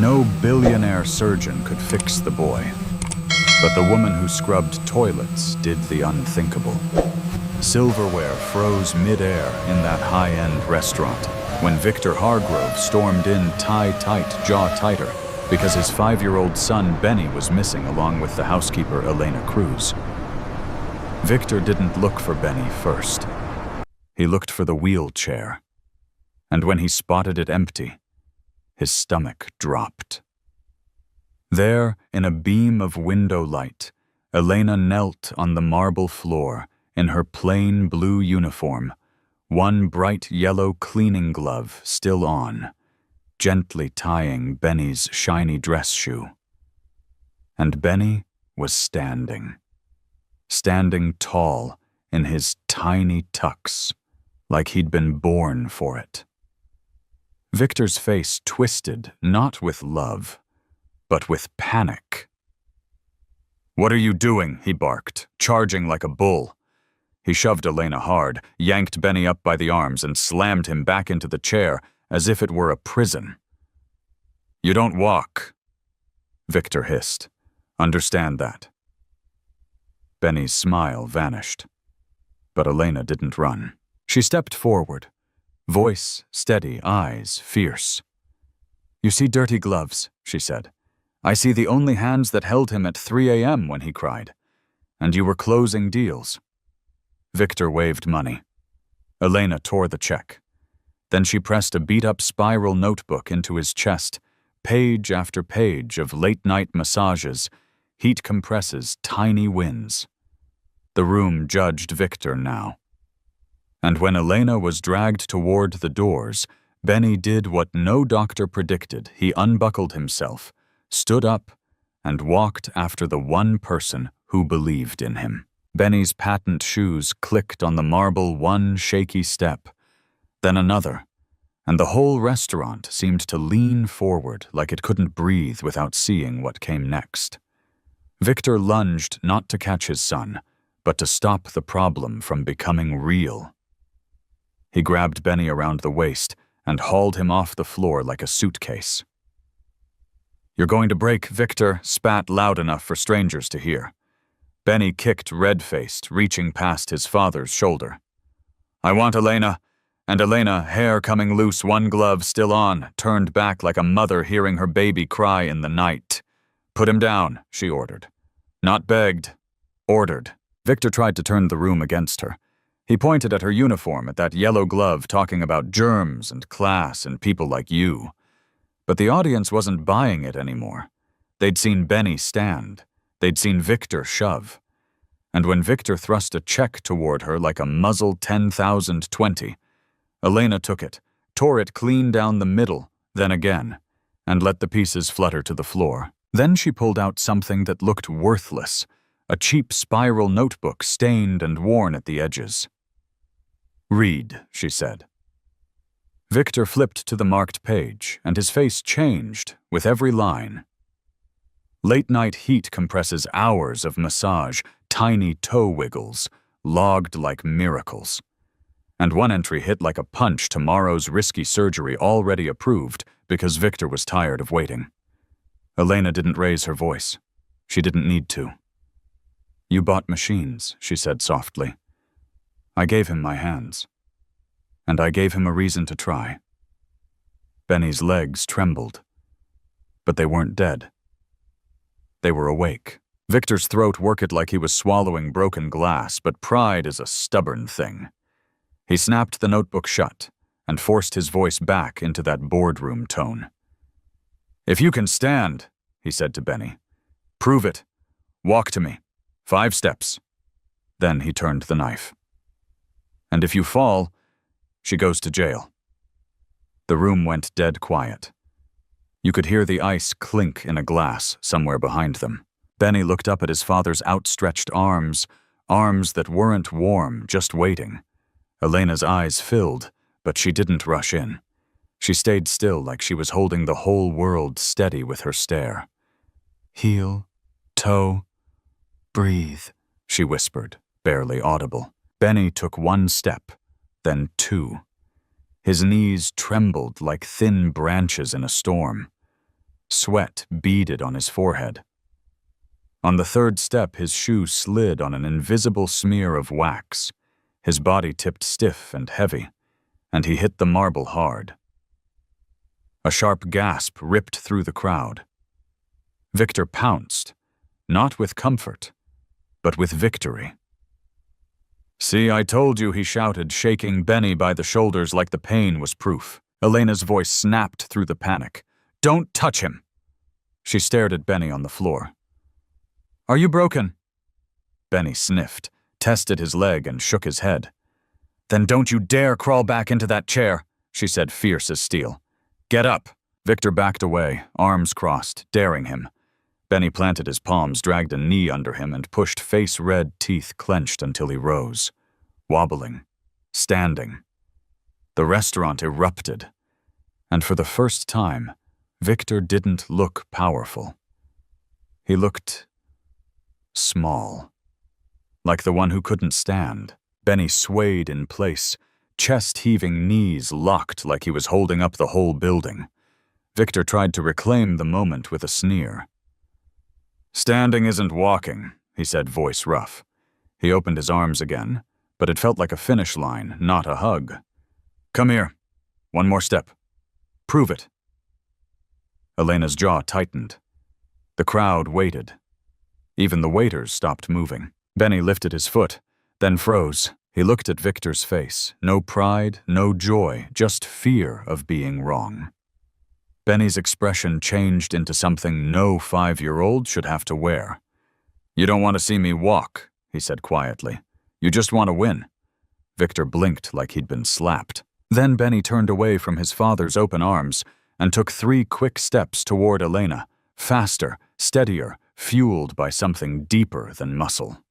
No billionaire surgeon could fix the boy, but the woman who scrubbed toilets did the unthinkable. Silverware froze mid-air in that high-end restaurant when Victor Hargrove stormed in tie-tight, jaw tighter, because his 5-year-old son Benny was missing along with the housekeeper Elena Cruz. Victor didn't look for Benny first. He looked for the wheelchair. And when he spotted it empty, his stomach dropped. There, in a beam of window light, Elena knelt on the marble floor in her plain blue uniform, one bright yellow cleaning glove still on, gently tying Benny's shiny dress shoe. And Benny was standing tall in his tiny tux, like he'd been born for it. Victor's face twisted, not with love, but with panic. "What are you doing?" he barked, charging like a bull. He shoved Elena hard, yanked Benny up by the arms, and slammed him back into the chair as if it were a prison. "You don't walk," Victor hissed. "Understand that." Benny's smile vanished, but Elena didn't run. She stepped forward, voice steady, eyes fierce. "You see dirty gloves," she said. "I see the only hands that held him at 3 a.m. when he cried. And you were closing deals." Victor waved money. Elena tore the check. Then she pressed a beat-up spiral notebook into his chest, page after page of late-night massages, heat compresses, tiny wins. The room judged Victor now. And when Elena was dragged toward the doors, Benny did what no doctor predicted. He unbuckled himself, stood up, and walked after the one person who believed in him. Benny's patent shoes clicked on the marble one shaky step, then another, and the whole restaurant seemed to lean forward like it couldn't breathe without seeing what came next. Victor lunged not to catch his son, but to stop the problem from becoming real. He grabbed Benny around the waist and hauled him off the floor like a suitcase. "You're going to break," Victor spat loud enough for strangers to hear. Benny kicked red-faced, reaching past his father's shoulder. "I want Elena," and Elena, hair coming loose, one glove still on, turned back like a mother hearing her baby cry in the night. "Put him down," she ordered. Not begged, ordered. Victor tried to turn the room against her. He pointed at her uniform, at that yellow glove talking about germs and class and people like you. But the audience wasn't buying it anymore. They'd seen Benny stand. They'd seen Victor shove. And when Victor thrust a check toward her like a muzzle 10,020, Elena took it, tore it clean down the middle, then again, and let the pieces flutter to the floor. Then she pulled out something that looked worthless, a cheap spiral notebook stained and worn at the edges. "Read," she said. Victor flipped to the marked page, and his face changed with every line. Late-night heat compresses hours of massage, tiny toe wiggles, logged like miracles. And one entry hit like a punch tomorrow's risky surgery already approved because Victor was tired of waiting. Elena didn't raise her voice. She didn't need to. "You bought machines," she said softly. "I gave him my hands. And I gave him a reason to try." Benny's legs trembled. But they weren't dead. They were awake. Victor's throat worked like he was swallowing broken glass, but pride is a stubborn thing. He snapped the notebook shut and forced his voice back into that boardroom tone. "If you can stand," he said to Benny, "prove it. Walk to me. 5 steps. Then he turned the knife. "And if you fall, she goes to jail." The room went dead quiet. You could hear the ice clink in a glass somewhere behind them. Benny looked up at his father's outstretched arms, arms that weren't warm, just waiting. Elena's eyes filled, but she didn't rush in. She stayed still like she was holding the whole world steady with her stare. "Heel, toe, breathe," she whispered, barely audible. Benny took 1 step, then 2. His knees trembled like thin branches in a storm. Sweat beaded on his forehead. On the third step, his shoe slid on an invisible smear of wax. His body tipped stiff and heavy, and he hit the marble hard. A sharp gasp ripped through the crowd. Victor pounced, not with comfort, but with victory. "See, I told you," he shouted, shaking Benny by the shoulders like the pain was proof. Elena's voice snapped through the panic. "Don't touch him!" She stared at Benny on the floor. "Are you broken?" Benny sniffed, tested his leg, and shook his head. "Then don't you dare crawl back into that chair," she said, fierce as steel. "Get up!" Victor backed away, arms crossed, daring him. Benny planted his palms, dragged a knee under him, and pushed face-red teeth clenched until he rose, wobbling, standing. The restaurant erupted, and for the first time, Victor didn't look powerful. He looked small, like the one who couldn't stand. Benny swayed in place, chest-heaving knees locked like he was holding up the whole building. Victor tried to reclaim the moment with a sneer. "Standing isn't walking," he said, voice rough. He opened his arms again, but it felt like a finish line, not a hug. "Come here. One more step. Prove it." Elena's jaw tightened. The crowd waited. Even the waiters stopped moving. Benny lifted his foot, then froze. He looked at Victor's face. No pride, no joy, just fear of being wrong. Benny's expression changed into something no 5-year-old should have to wear. "You don't want to see me walk," he said quietly. "You just want to win." Victor blinked like he'd been slapped. Then Benny turned away from his father's open arms and took 3 quick steps toward Elena, faster, steadier, fueled by something deeper than muscle.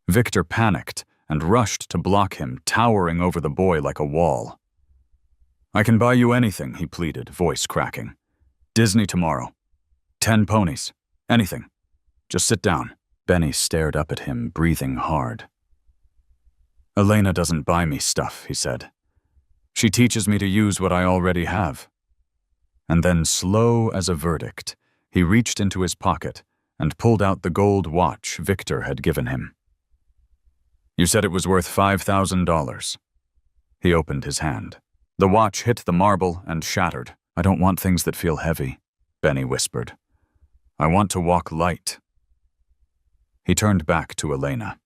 Victor panicked and rushed to block him, towering over the boy like a wall. "I can buy you anything," he pleaded, voice cracking. "Disney tomorrow. 10 ponies. Anything. Just sit down." Benny stared up at him, breathing hard. "Elena doesn't buy me stuff," he said. "She teaches me to use what I already have." And then, slow as a verdict, he reached into his pocket and pulled out the gold watch Victor had given him. "You said it was worth $5,000. He opened his hand. The watch hit the marble and shattered. "I don't want things that feel heavy," Benny whispered. "I want to walk light." He turned back to Elena.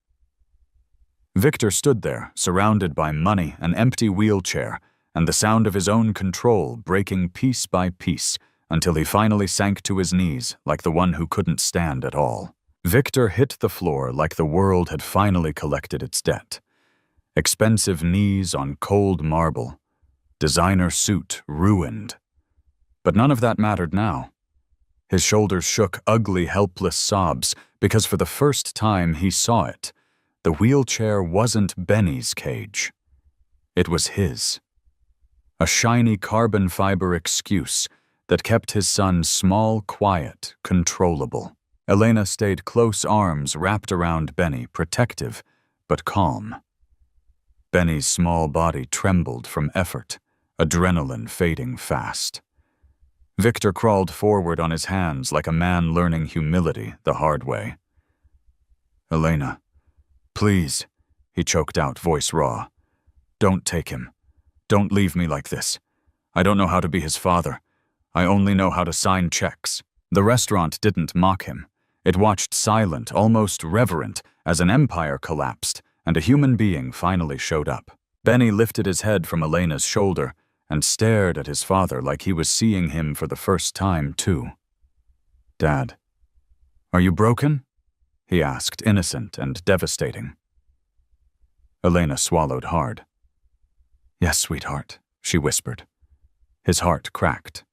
Victor stood there, surrounded by money, an empty wheelchair, and the sound of his own control breaking piece by piece until he finally sank to his knees like the one who couldn't stand at all. Victor hit the floor like the world had finally collected its debt. Expensive knees on cold marble. Designer suit ruined. But none of that mattered now. His shoulders shook ugly, helpless sobs because for the first time he saw it. The wheelchair wasn't Benny's cage. It was his. A shiny carbon fiber excuse that kept his son small, quiet, controllable. Elena stayed close, arms wrapped around Benny, protective but calm. Benny's small body trembled from effort, adrenaline fading fast. Victor crawled forward on his hands like a man learning humility the hard way. "Elena, please," he choked out, voice raw. "Don't take him. Don't leave me like this. I don't know how to be his father. I only know how to sign checks." The restaurant didn't mock him. It watched silent, almost reverent, as an empire collapsed and a human being finally showed up. Benny lifted his head from Elena's shoulder and stared at his father like he was seeing him for the first time, too. "Dad, are you broken?" he asked, innocent and devastating. Elena swallowed hard. "Yes, sweetheart," she whispered. His heart cracked.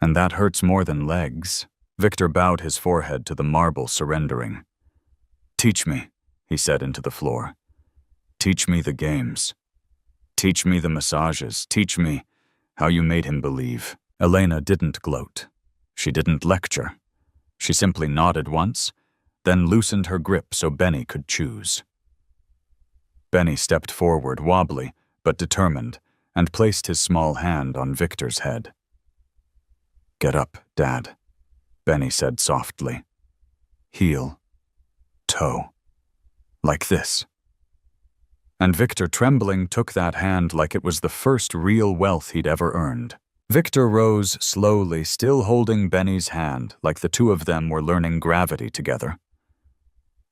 "And that hurts more than legs." Victor bowed his forehead to the marble, surrendering. "Teach me," he said into the floor. "Teach me the games. Teach me the massages. Teach me how you made him believe." Elena didn't gloat. She didn't lecture. She simply nodded once, then loosened her grip so Benny could choose. Benny stepped forward, wobbly but determined, and placed his small hand on Victor's head. Get up, Dad, Benny said softly. Heel, toe, like this. And Victor, trembling, took that hand like it was the first real wealth he'd ever earned. Victor rose slowly, still holding Benny's hand like the two of them were learning gravity together.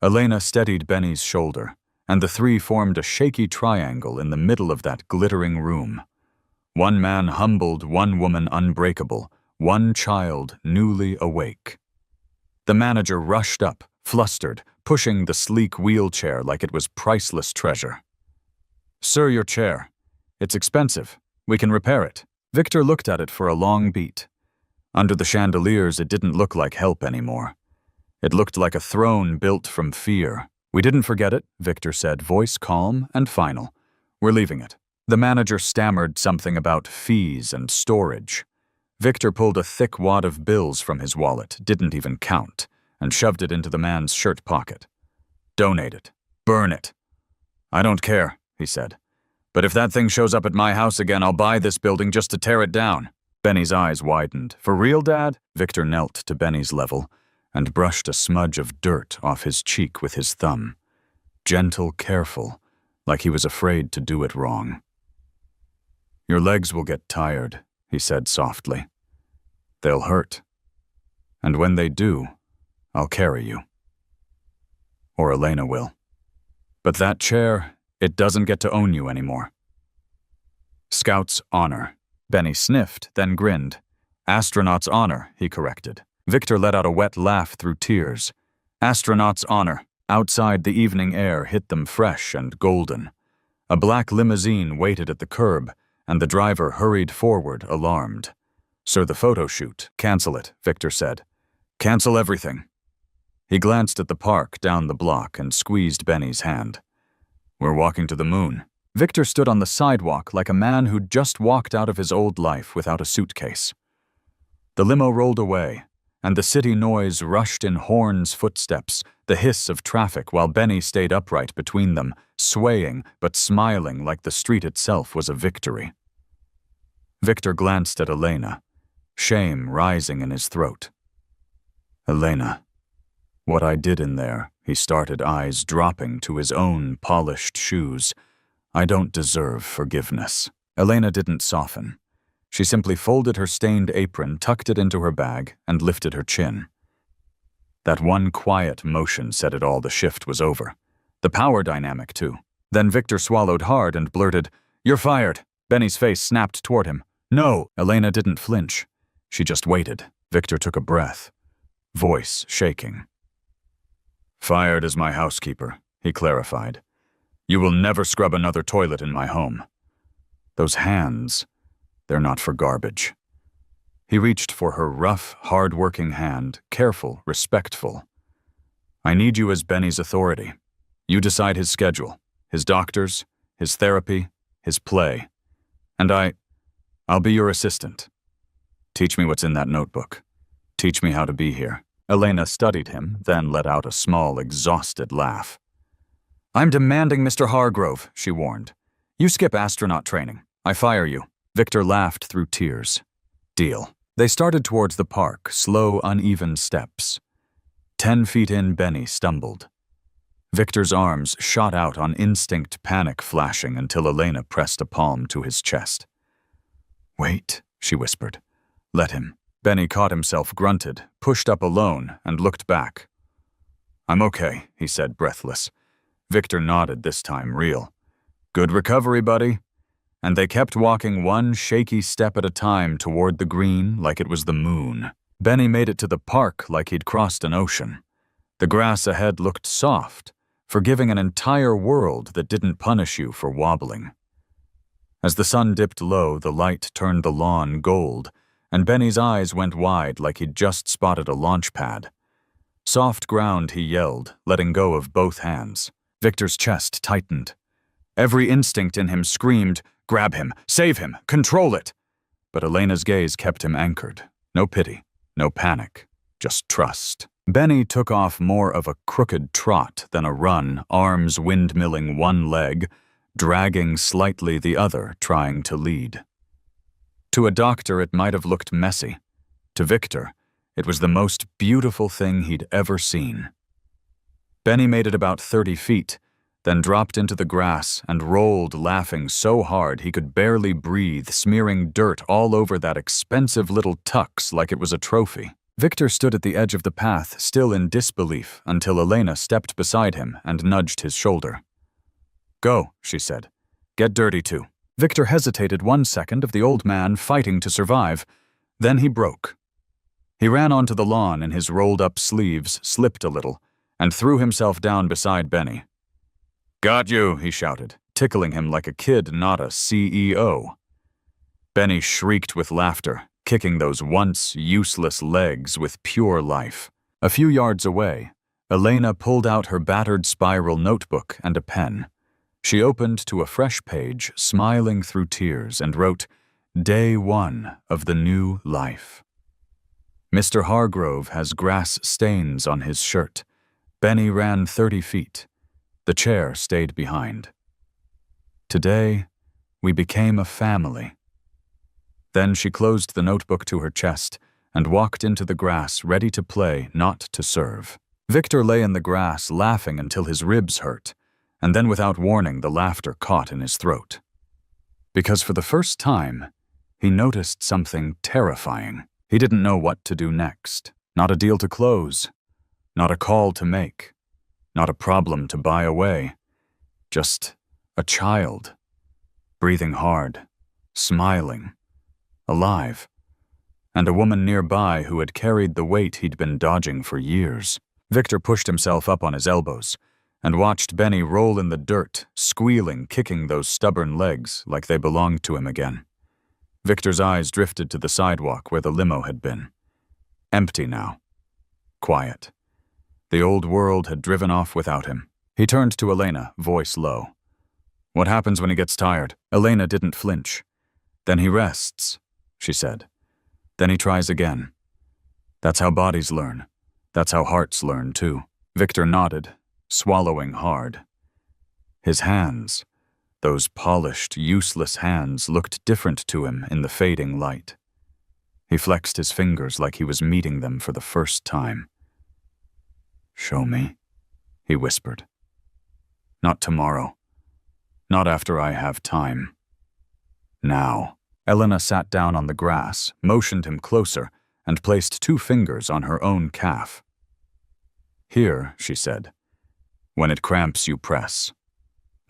Elena steadied Benny's shoulder, and the three formed a shaky triangle in the middle of that glittering room. One man humbled, one woman unbreakable, one child newly awake. The manager rushed up, flustered, pushing the sleek wheelchair like it was priceless treasure. Sir, your chair. It's expensive. We can repair it. Victor looked at it for a long beat. Under the chandeliers, it didn't look like help anymore. It looked like a throne built from fear. We didn't forget it, Victor said, voice calm and final. We're leaving it. The manager stammered something about fees and storage. Victor pulled a thick wad of bills from his wallet, didn't even count, and shoved it into the man's shirt pocket. Donate it. Burn it. I don't care, he said. But if that thing shows up at my house again, I'll buy this building just to tear it down. Benny's eyes widened. For real, Dad? Victor knelt to Benny's level and brushed a smudge of dirt off his cheek with his thumb. Gentle, careful, like he was afraid to do it wrong. Your legs will get tired, he said softly. They'll hurt. And when they do, I'll carry you. Or Elena will. But that chair, it doesn't get to own you anymore. Scout's honor. Benny sniffed, then grinned. Astronaut's honor, he corrected. Victor let out a wet laugh through tears. Astronaut's honor. Outside, the evening air hit them fresh and golden. A black limousine waited at the curb, and the driver hurried forward, alarmed. Sir, the photo shoot. Cancel it, Victor said. Cancel everything. He glanced at the park down the block and squeezed Benny's hand. We're walking to the moon. Victor stood on the sidewalk like a man who'd just walked out of his old life without a suitcase. The limo rolled away, and the city noise rushed in horns' footsteps, the hiss of traffic, while Benny stayed upright between them, swaying but smiling like the street itself was a victory. Victor glanced at Elena, shame rising in his throat. Elena, what I did in there, he started, eyes dropping to his own polished shoes. I don't deserve forgiveness. Elena didn't soften. She simply folded her stained apron, tucked it into her bag, and lifted her chin. That one quiet motion said it all. The shift was over. The power dynamic, too. Then Victor swallowed hard and blurted, You're fired. Benny's face snapped toward him. No. Elena didn't flinch. She just waited. Victor took a breath, voice shaking. Fired as my housekeeper, he clarified. You will never scrub another toilet in my home. Those hands, they're not for garbage. He reached for her rough, hard-working hand, careful, respectful. I need you as Benny's authority. You decide his schedule, his doctors, his therapy, his play. And I'll be your assistant. Teach me what's in that notebook. Teach me how to be here. Elena studied him, then let out a small, exhausted laugh. I'm demanding Mr. Hargrove, she warned. You skip astronaut training. I fire you. Victor laughed through tears. Deal. They started towards the park, slow, uneven steps. 10 feet in, Benny stumbled. Victor's arms shot out on instinct, panic flashing until Elena pressed a palm to his chest. Wait, she whispered. Let him. Benny caught himself, grunted, pushed up alone, and looked back. I'm okay, he said, breathless. Victor nodded, this time real. Good recovery, buddy. And they kept walking one shaky step at a time toward the green like it was the moon. Benny made it to the park like he'd crossed an ocean. The grass ahead looked soft, forgiving an entire world that didn't punish you for wobbling. As the sun dipped low, the light turned the lawn gold, and Benny's eyes went wide like he'd just spotted a launch pad. Soft ground, he yelled, letting go of both hands. Victor's chest tightened. Every instinct in him screamed, grab him, save him, control it. But Elena's gaze kept him anchored. No pity, no panic, just trust. Benny took off more of a crooked trot than a run, arms windmilling one leg, dragging slightly the other, trying to lead. To a doctor, it might have looked messy. To Victor, it was the most beautiful thing he'd ever seen. Benny made it about 30 feet, then dropped into the grass and rolled, laughing so hard he could barely breathe, smearing dirt all over that expensive little tux like it was a trophy. Victor stood at the edge of the path, still in disbelief, until Elena stepped beside him and nudged his shoulder. "Go," she said. "Get dirty too." Victor hesitated 1 second of the old man fighting to survive. Then he broke. He ran onto the lawn and his rolled-up sleeves slipped a little and threw himself down beside Benny. "Got you," he shouted, tickling him like a kid, not a CEO. Benny shrieked with laughter, kicking those once useless legs with pure life. A few yards away, Elena pulled out her battered spiral notebook and a pen. She opened to a fresh page, smiling through tears, and wrote, "Day 1 of the new life. Mr. Hargrove has grass stains on his shirt. Benny ran 30 feet. The chair stayed behind. Today, we became a family." Then she closed the notebook to her chest and walked into the grass, ready to play, not to serve. Victor lay in the grass, laughing until his ribs hurt, and then without warning the laughter caught in his throat. Because for the first time, he noticed something terrifying. He didn't know what to do next. Not a deal to close. Not a call to make. Not a problem to buy away. Just a child. Breathing hard. Smiling. Alive. And a woman nearby who had carried the weight he'd been dodging for years. Victor pushed himself up on his elbows and watched Benny roll in the dirt, squealing, kicking those stubborn legs like they belonged to him again. Victor's eyes drifted to the sidewalk where the limo had been. Empty now. Quiet. The old world had driven off without him. He turned to Elena, voice low. "What happens when he gets tired?" Elena didn't flinch. "Then he rests," she said. "Then he tries again. That's how bodies learn. That's how hearts learn, too." Victor nodded, swallowing hard. His hands, those polished, useless hands, looked different to him in the fading light. He flexed his fingers like he was meeting them for the first time. "Show me," he whispered. "Not tomorrow. Not after I have time. Now." Elena sat down on the grass, motioned him closer, and placed 2 fingers on her own calf. "Here," she said. "When it cramps, you press.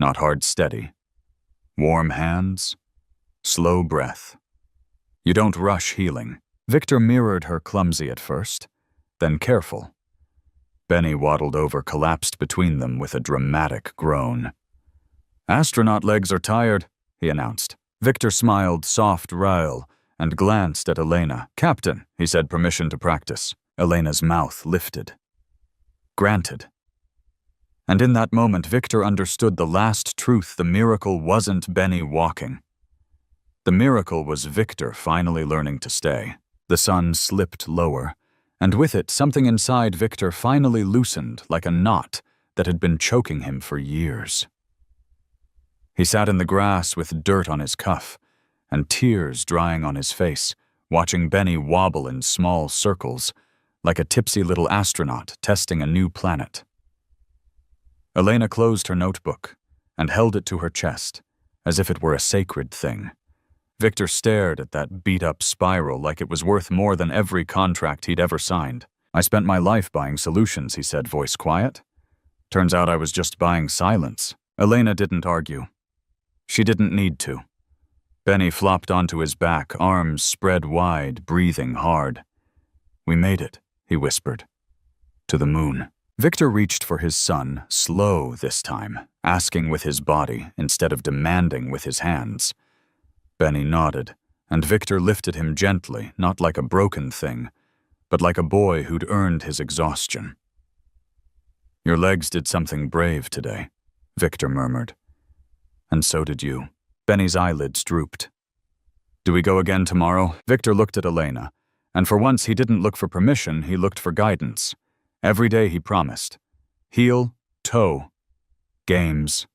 Not hard, steady. Warm hands. Slow breath. You don't rush healing." Victor mirrored her, clumsy at first, then careful. Benny waddled over, collapsed between them with a dramatic groan. "Astronaut legs are tired," he announced. Victor smiled, soft rile, and glanced at Elena. "Captain," he said, permission to practice. Elena's mouth lifted. Granted. And in that moment, Victor understood the last truth. The miracle wasn't Benny walking. The miracle was Victor finally learning to stay. The sun slipped lower, and with it, something inside Victor finally loosened like a knot that had been choking him for years. He sat in the grass with dirt on his cuff and tears drying on his face, watching Benny wobble in small circles, like a tipsy little astronaut testing a new planet. Elena closed her notebook and held it to her chest, as if it were a sacred thing. Victor stared at that beat-up spiral like it was worth more than every contract he'd ever signed. "I spent my life buying solutions," he said, voice quiet. "Turns out I was just buying silence." Elena didn't argue. She didn't need to. Benny flopped onto his back, arms spread wide, breathing hard. "We made it," he whispered. "To the moon." Victor reached for his son, slow this time, asking with his body instead of demanding with his hands. Benny nodded, and Victor lifted him gently, not like a broken thing, but like a boy who'd earned his exhaustion. "Your legs did something brave today," Victor murmured. "And so did you." Benny's eyelids drooped. "Do we go again tomorrow?" Victor looked at Elena, and for once he didn't look for permission, he looked for guidance. Every day he promised. Heel, toe, games,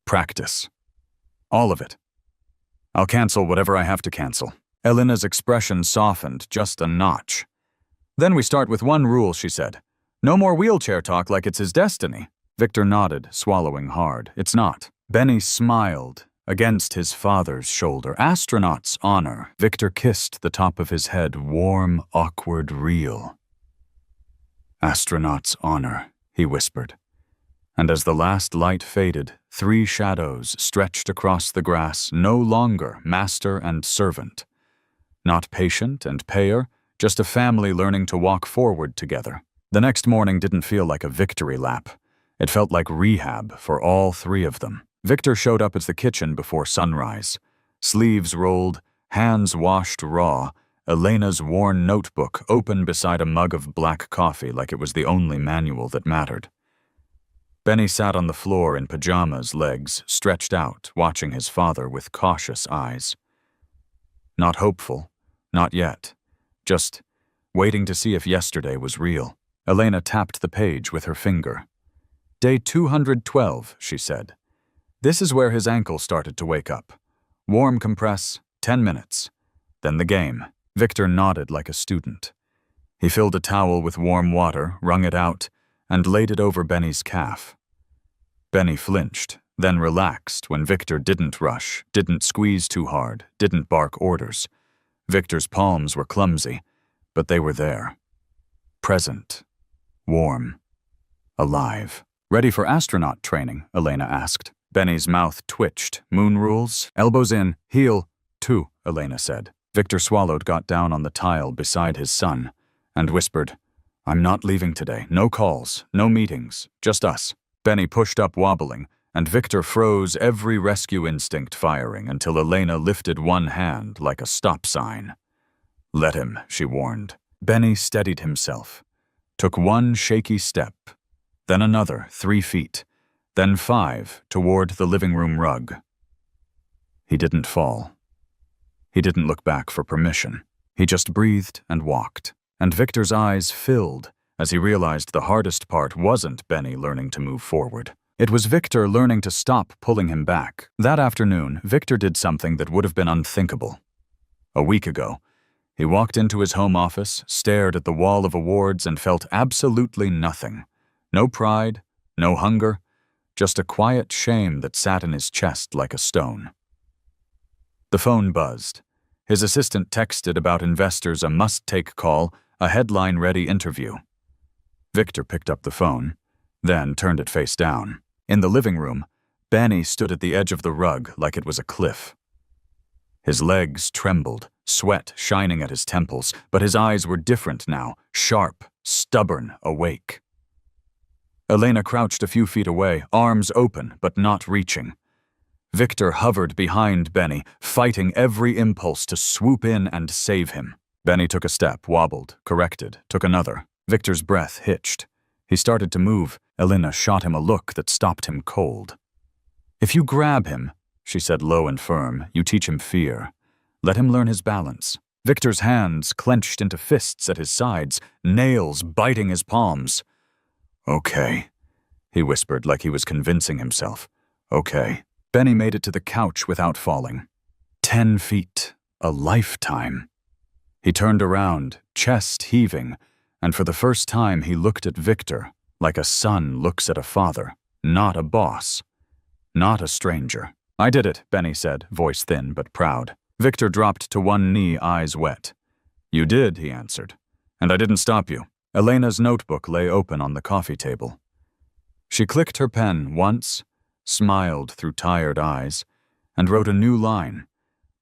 practice. All of it. "I'll cancel whatever I have to cancel." Elena's expression softened just a notch. Then we start with one rule, she said. No more wheelchair talk like it's his destiny. Victor nodded, swallowing hard. It's not. Benny smiled against his father's shoulder. Astronaut's honor. Victor kissed the top of his head, warm, awkward, real. Astronaut's honor, he whispered. And as the last light faded, 3 shadows stretched across the grass, no longer master and servant. Not patient and payer, just a family learning to walk forward together. The next morning didn't feel like a victory lap. It felt like rehab for all 3 of them. Victor showed up at the kitchen before sunrise. Sleeves rolled, hands washed raw, Elena's worn notebook open beside a mug of black coffee like it was the only manual that mattered. Benny sat on the floor in pajamas, legs stretched out, watching his father with cautious eyes. Not hopeful, not yet. Just waiting to see if yesterday was real. Elena tapped the page with her finger. Day 212, she said. This is where his ankle started to wake up. Warm compress, 10 minutes. Then the game. Victor nodded like a student. He filled a towel with warm water, wrung it out, and laid it over Benny's calf. Benny flinched, then relaxed when Victor didn't rush, didn't squeeze too hard, didn't bark orders. Victor's palms were clumsy, but they were there. Present. Warm. Alive. Ready for astronaut training? Elena asked. Benny's mouth twitched. Moon rules? Elbows in. Heel. 2, Elena said. Victor swallowed, got down on the tile beside his son, and whispered, I'm not leaving today. No calls, no meetings, just us. Benny pushed up wobbling, and Victor froze, every rescue instinct firing until Elena lifted one hand like a stop sign. Let him, she warned. Benny steadied himself, took one shaky step, then another 3 feet, then 5 toward the living room rug. He didn't fall. He didn't look back for permission. He just breathed and walked, and Victor's eyes filled as he realized the hardest part wasn't Benny learning to move forward. It was Victor learning to stop pulling him back. That afternoon, Victor did something that would have been unthinkable. A week ago, he walked into his home office, stared at the wall of awards, and felt absolutely nothing. No pride, no hunger, just a quiet shame that sat in his chest like a stone. The phone buzzed. His assistant texted about investors a must-take call, a headline-ready interview. Victor picked up the phone, then turned it face down. In the living room, Benny stood at the edge of the rug like it was a cliff. His legs trembled, sweat shining at his temples, but his eyes were different now, sharp, stubborn, awake. Elena crouched a few feet away, arms open but not reaching. Victor hovered behind Benny, fighting every impulse to swoop in and save him. Benny took a step, wobbled, corrected, took another. Victor's breath hitched. He started to move. Elena shot him a look that stopped him cold. If you grab him, she said low and firm, you teach him fear. Let him learn his balance. Victor's hands clenched into fists at his sides, nails biting his palms. Okay, he whispered like he was convincing himself. Okay. Benny made it to the couch without falling. 10 feet. A lifetime. He turned around, chest heaving, and for the first time he looked at Victor like a son looks at a father, not a boss, not a stranger. I did it, Benny said, voice thin but proud. Victor dropped to one knee, eyes wet. You did, he answered, and I didn't stop you. Elena's notebook lay open on the coffee table. She clicked her pen once, smiled through tired eyes, and wrote a new line,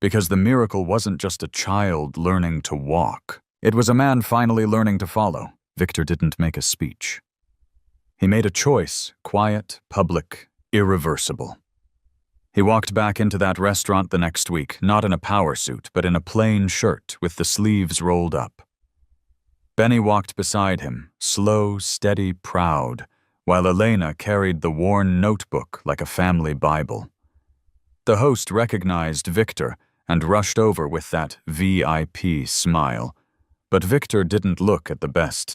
because the miracle wasn't just a child learning to walk. It was a man finally learning to follow. Victor didn't make a speech. He made a choice, quiet, public, irreversible. He walked back into that restaurant the next week, not in a power suit, but in a plain shirt with the sleeves rolled up. Benny walked beside him, slow, steady, proud, while Elena carried the worn notebook like a family Bible. The host recognized Victor and rushed over with that VIP smile, but Victor didn't look at the best